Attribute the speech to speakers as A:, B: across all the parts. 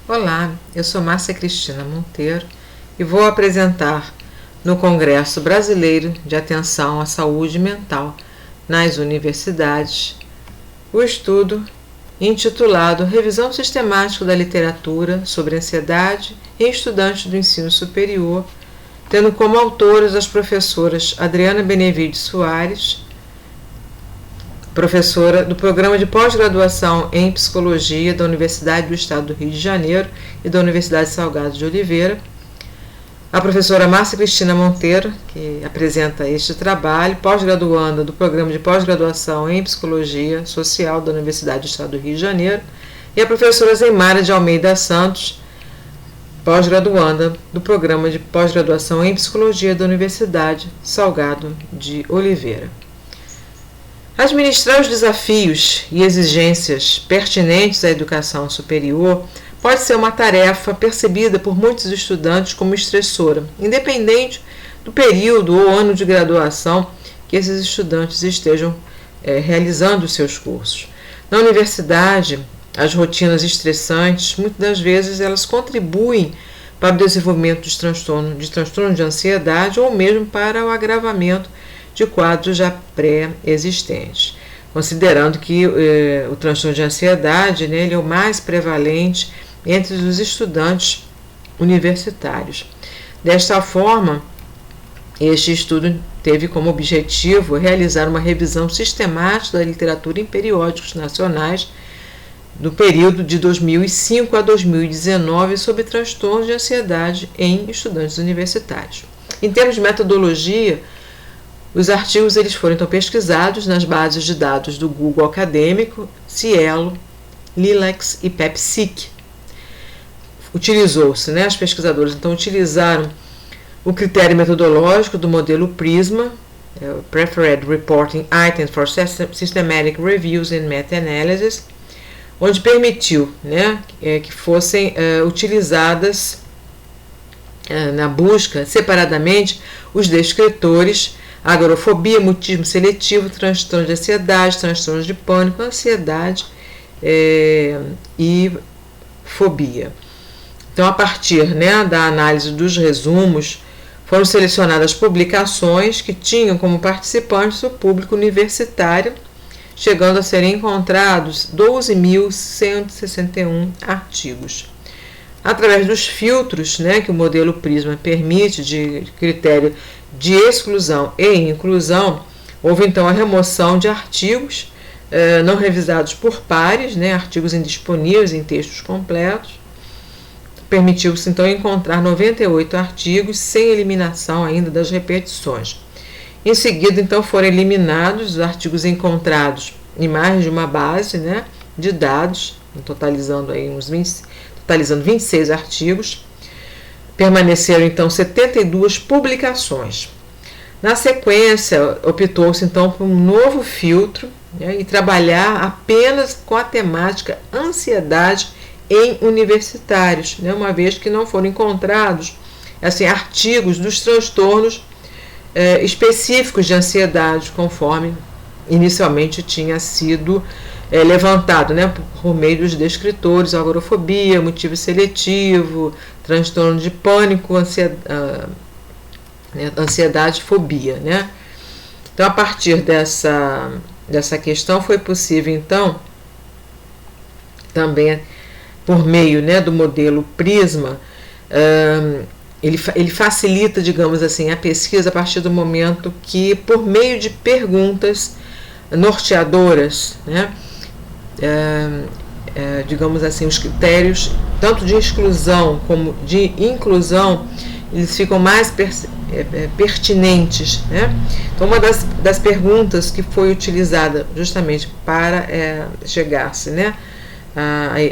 A: Olá, eu sou Márcia Cristina Monteiro e vou apresentar no Congresso Brasileiro de Atenção à Saúde Mental nas Universidades o estudo intitulado Revisão Sistemática da Literatura sobre Ansiedade em Estudantes do Ensino Superior, tendo como autoras as professoras Adriana Benevides Soares, professora do Programa de Pós-Graduação em Psicologia da Universidade do Estado do Rio de Janeiro e da Universidade Salgado de Oliveira, a professora Márcia Cristina Monteiro, que apresenta este trabalho, pós-graduanda do Programa de Pós-Graduação em Psicologia Social da Universidade do Estado do Rio de Janeiro, e a professora Zeimara de Almeida Santos, pós-graduanda do Programa de Pós-Graduação em Psicologia da Universidade Salgado de Oliveira. Administrar os desafios e exigências pertinentes à educação superior pode ser uma tarefa percebida por muitos estudantes como estressora, independente do período ou ano de graduação que esses estudantes estejam realizando os seus cursos. Na universidade, as rotinas estressantes, muitas das vezes, elas contribuem para o desenvolvimento de transtorno de ansiedade ou mesmo para o agravamento de quadros já pré-existentes, considerando que o transtorno de ansiedade, ele é o mais prevalente entre os estudantes universitários. Desta forma, este estudo teve como objetivo realizar uma revisão sistemática da literatura em periódicos nacionais do período de 2005 a 2019 sobre transtorno de ansiedade em estudantes universitários. Em termos de metodologia, os artigos eles foram então pesquisados nas bases de dados do Google Acadêmico, Cielo, Lilacs e PepSIC. Utilizou-se, as pesquisadoras então utilizaram o critério metodológico do modelo PRISMA, Preferred Reporting Items for Systematic Reviews and Meta-Analysis, onde permitiu que fossem utilizadas na busca separadamente os descritores: agorafobia, mutismo seletivo, transtorno de ansiedade, transtorno de pânico, ansiedade e fobia. Então, a partir da análise dos resumos, foram selecionadas publicações que tinham como participantes o público universitário, chegando a serem encontrados 12.161 artigos. Através dos filtros que o modelo PRISMA permite, de critério de exclusão e inclusão, houve então a remoção de artigos não revisados por pares, artigos indisponíveis em textos completos. Permitiu-se então encontrar 98 artigos sem eliminação ainda das repetições. Em seguida, então, foram eliminados os artigos encontrados em mais de uma base de dados, totalizando 26 artigos. Permaneceram então 72 publicações. Na sequência, optou-se então por um novo filtro e trabalhar apenas com a temática ansiedade em universitários, uma vez que não foram encontrados artigos dos transtornos específicos de ansiedade, conforme inicialmente tinha sido levantado por meio dos descritores: agorafobia, motivo seletivo, transtorno de pânico, ansiedade, fobia. Então, a partir dessa questão, foi possível, então, também por meio do modelo PRISMA, ele facilita, digamos assim, a pesquisa a partir do momento que, por meio de perguntas norteadoras, digamos assim, os critérios tanto de exclusão como de inclusão, eles ficam mais pertinentes. Então, uma das perguntas que foi utilizada justamente para chegar-se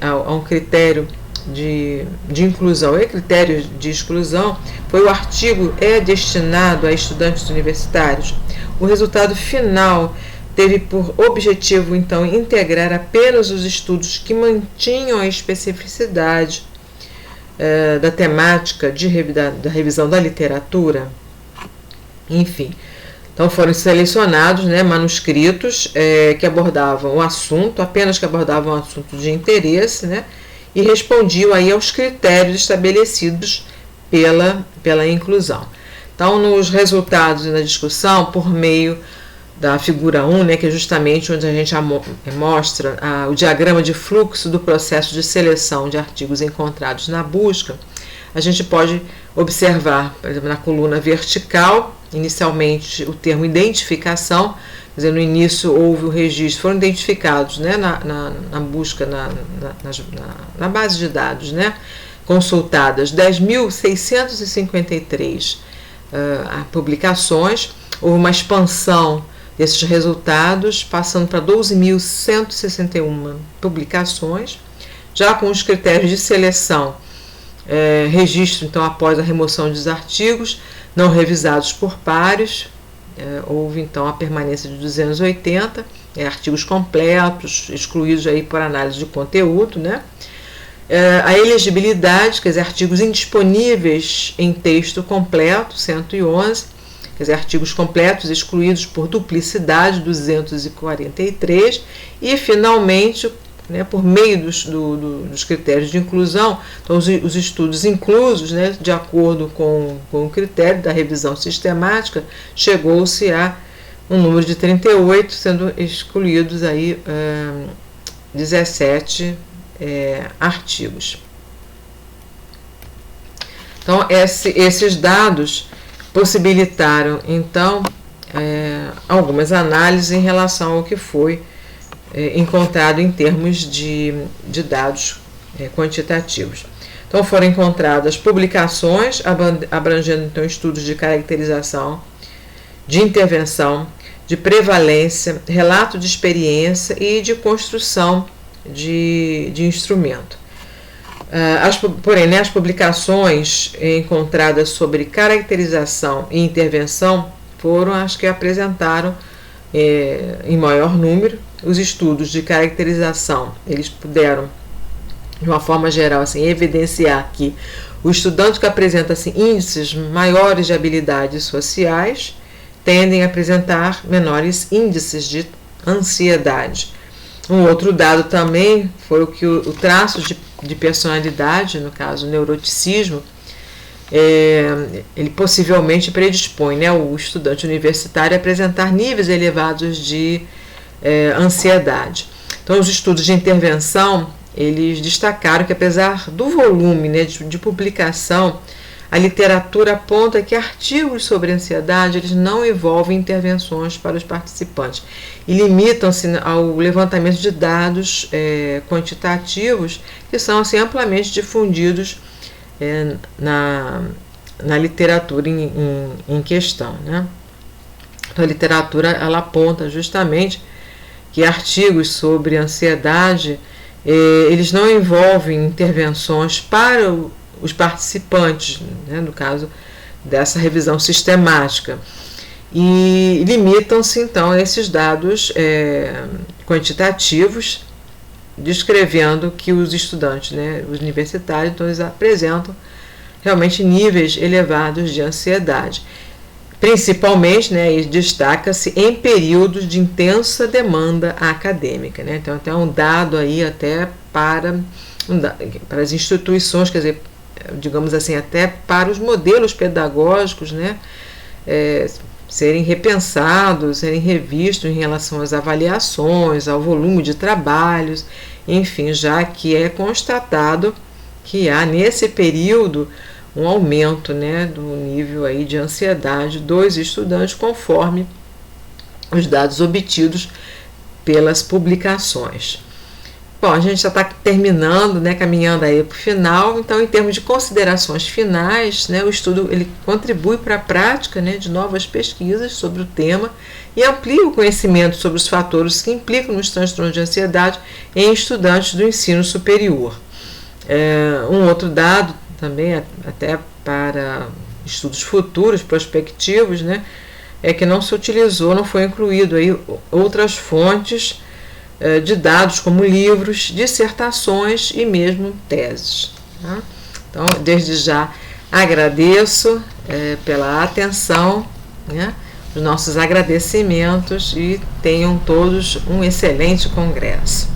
A: a um critério de inclusão e critério de exclusão foi: o artigo é destinado a estudantes universitários? O resultado final teve por objetivo, então, integrar apenas os estudos que mantinham a especificidade da temática da revisão da literatura? Enfim, então foram selecionados manuscritos que abordavam o assunto, apenas que abordavam o assunto de interesse, e respondiam aí aos critérios estabelecidos pela inclusão. Então, nos resultados da discussão, por meio da figura 1, né, que é justamente onde a gente mostra o diagrama de fluxo do processo de seleção de artigos encontrados na busca, a gente pode observar, por exemplo, na coluna vertical, inicialmente o termo identificação, quer dizer, no início houve o registro, foram identificados, né, na busca, na base de dados, né, consultadas 10.653 publicações, houve uma expansão desses resultados, passando para 12.161 publicações, já com os critérios de seleção, registro, então, após a remoção dos artigos não revisados por pares, houve, então, a permanência de 280 artigos completos, excluídos aí por análise de conteúdo, né? A elegibilidade, quer dizer, artigos indisponíveis em texto completo, 111, quer dizer, artigos completos excluídos por duplicidade, 243, e, finalmente, né, por meio dos critérios de inclusão, então os estudos inclusos, né, de acordo com o critério da revisão sistemática, chegou-se a um número de 38, sendo excluídos aí 17 artigos. Então, esses dados possibilitaram, então, algumas análises em relação ao que foi encontrado em termos de dados quantitativos. Então, foram encontradas publicações abrangendo, então, estudos de caracterização, de intervenção, de prevalência, relato de experiência e de construção de instrumento. Porém, né, as publicações encontradas sobre caracterização e intervenção foram as que apresentaram em maior número. Os estudos de caracterização, eles puderam, de uma forma geral, assim, evidenciar que o estudante que apresenta, assim, índices maiores de habilidades sociais tendem a apresentar menores índices de ansiedade. Um outro dado também foi o que o traço de personalidade, no caso o neuroticismo, ele possivelmente predispõe, né, o estudante universitário a apresentar níveis elevados de ansiedade. Então, os estudos de intervenção, eles destacaram que, apesar do volume, né, de publicação, a literatura aponta que artigos sobre ansiedade eles não envolvem intervenções para os participantes e limitam-se ao levantamento de dados quantitativos que são, assim, amplamente difundidos na literatura em questão, né? Então, a literatura ela aponta justamente que artigos sobre ansiedade eles não envolvem intervenções para os participantes, né, no caso dessa revisão sistemática, e limitam-se então a esses dados quantitativos, descrevendo que os estudantes, né, os universitários, então, eles apresentam realmente níveis elevados de ansiedade, principalmente, né, e destaca-se em períodos de intensa demanda acadêmica, né? Então, até um dado aí até para as instituições, quer dizer, digamos assim, até para os modelos pedagógicos, né, serem repensados, serem revistos em relação às avaliações, ao volume de trabalhos, enfim, já que é constatado que há nesse período um aumento, né, do nível aí de ansiedade dos estudantes conforme os dados obtidos pelas publicações. Bom, a gente já está terminando, né, caminhando aí para o final. Então, em termos de considerações finais, né, o estudo ele contribui para a prática, né, de novas pesquisas sobre o tema e amplia o conhecimento sobre os fatores que implicam nos transtornos de ansiedade em estudantes do ensino superior. Um outro dado também, até para estudos futuros, prospectivos, né, é que não se utilizou, não foi incluído aí outras fontes de dados como livros, dissertações e mesmo teses. Tá? Então, desde já agradeço pela atenção, né, os nossos agradecimentos e tenham todos um excelente congresso.